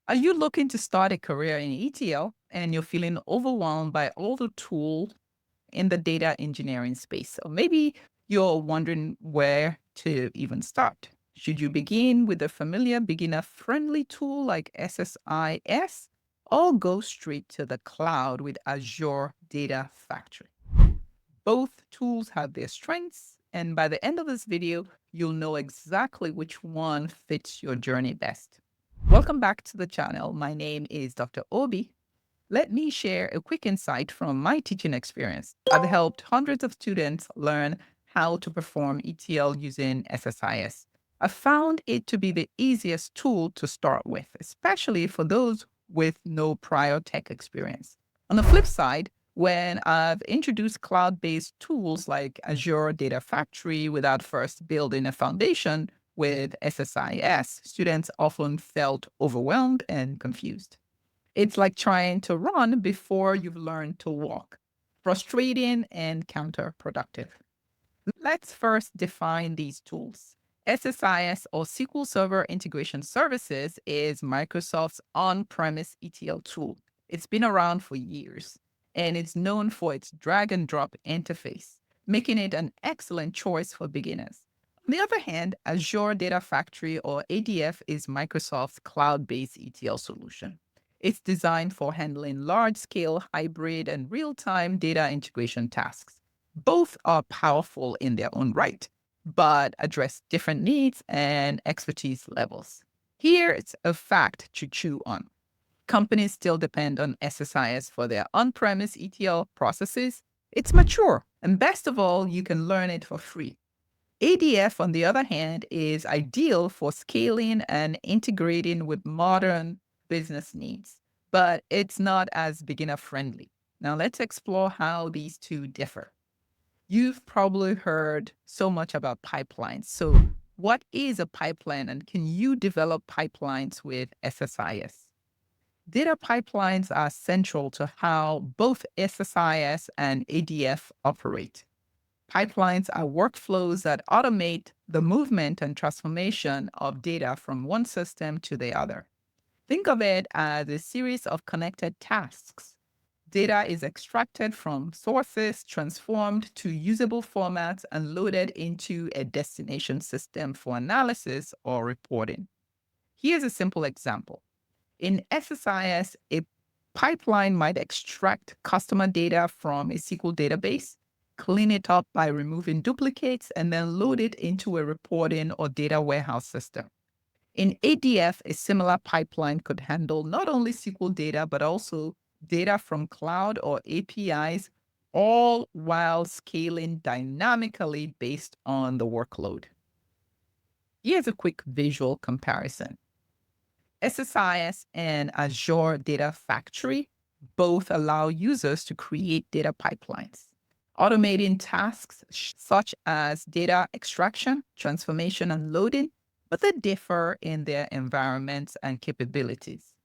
Are you looking to start a career in ETL and you're feeling overwhelmed by all the tools in the data engineering space? Or maybe you're wondering where to even start. Should you begin with a familiar beginner friendly tool like SSIS or go straight to the cloud with Azure Data Factory? Both tools have their strengths, and by the end of this video, you'll know exactly which one fits your journey best. Welcome back to the channel. My name is Dr. Obi. Let me share a quick insight from my teaching experience. I've helped hundreds of students learn how to perform ETL using SSIS. I found it to be the easiest tool to start with, especially for those with no prior tech experience. On the flip side, when I've introduced cloud-based tools like Azure Data Factory without first building a foundation with SSIS, students often felt overwhelmed and confused. It's like trying to run before you've learned to walk. Frustrating and counterproductive. Let's first define these tools. SSIS or SQL Server Integration Services is Microsoft's on-premise ETL tool. It's been around for years and it's known for its drag and drop interface, making it an excellent choice for beginners. On the other hand, Azure Data Factory or ADF is Microsoft's cloud-based ETL solution. It's designed for handling large-scale, hybrid, and real-time data integration tasks. Both are powerful in their own right, but address different needs and expertise levels. Here's a fact to chew on. Companies still depend on SSIS for their on-premise ETL processes. It's mature, and best of all, you can learn it for free. ADF, on the other hand, is ideal for scaling and integrating with modern business needs, but it's not as beginner friendly. Now, let's explore how these two differ. You've probably heard so much about pipelines. So, what is a pipeline, and can you develop pipelines with SSIS? Data pipelines are central to how both SSIS and ADF operate. Pipelines are workflows that automate the movement and transformation of data from one system to the other. Think of it as a series of connected tasks. Data is extracted from sources, transformed to usable formats, and loaded into a destination system for analysis or reporting. Here's a simple example. In SSIS, a pipeline might extract customer data from a SQL database, clean it up by removing duplicates, and then load it into a reporting or data warehouse system. In ADF, a similar pipeline could handle not only SQL data, but also data from cloud or APIs, all while scaling dynamically based on the workload. Here's a quick visual comparison. SSIS and Azure Data Factory both allow users to create data pipelines, automating tasks such as data extraction, transformation, and loading, but they differ in their environments and capabilities.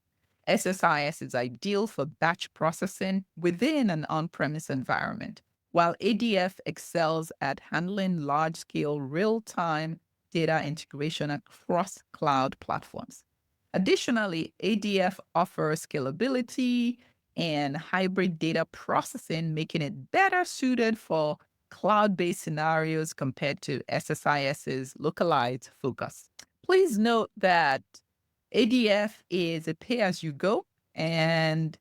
SSIS is ideal for batch processing within an on-premise environment, while ADF excels at handling large-scale real-time data integration across cloud platforms. Additionally, ADF offers scalability and hybrid data processing, making it better suited for cloud-based scenarios compared to SSIS's localized focus. Please note that ADF is a pay-as-you-go, and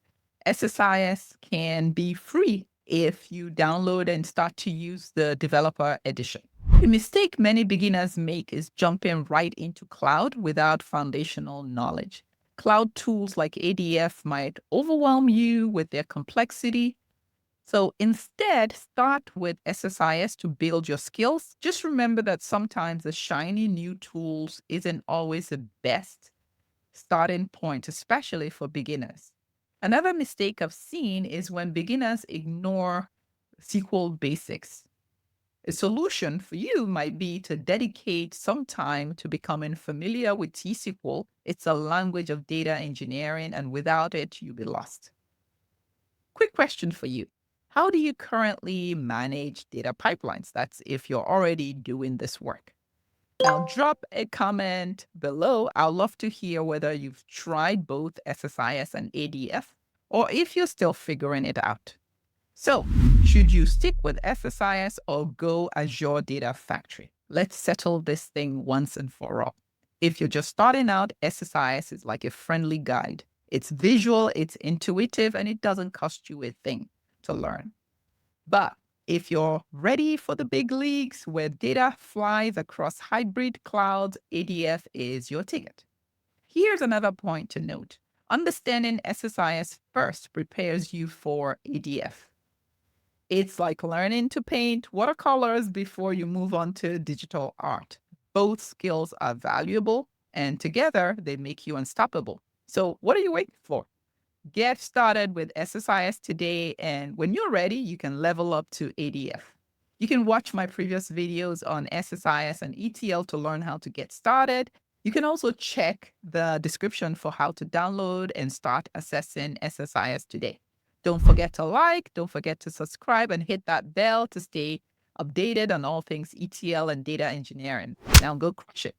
SSIS can be free if you download and start to use the developer edition. The mistake many beginners make is jumping right into cloud without foundational knowledge. Cloud tools like ADF might overwhelm you with their complexity. So instead, start with SSIS to build your skills. Just remember that sometimes the shiny new tools isn't always the best starting point, especially for beginners. Another mistake I've seen is when beginners ignore SQL basics. A solution for you might be to dedicate some time to becoming familiar with T-SQL. It's a language of data engineering, and without it, you'll be lost. Quick question for you. How do you currently manage data pipelines? That's if you're already doing this work. Now, drop a comment below. I'd love to hear whether you've tried both SSIS and ADF or if you're still figuring it out. So, should you stick with SSIS or go Azure Data Factory? Let's settle this thing once and for all. If you're just starting out, SSIS is like a friendly guide. It's visual, it's intuitive, and it doesn't cost you a thing to learn. But if you're ready for the big leagues where data flies across hybrid clouds, ADF is your ticket. Here's another point to note. Understanding SSIS first prepares you for ADF. It's like learning to paint watercolors before you move on to digital art. Both skills are valuable, and together they make you unstoppable. So, what are you waiting for? Get started with SSIS today, and when you're ready, you can level up to ADF. You can watch my previous videos on SSIS and ETL to learn how to get started. You can also check the description for how to download and start assessing SSIS today. Don't forget to like, don't forget to subscribe, and hit that bell to stay updated on all things ETL and data engineering. Now go crush it.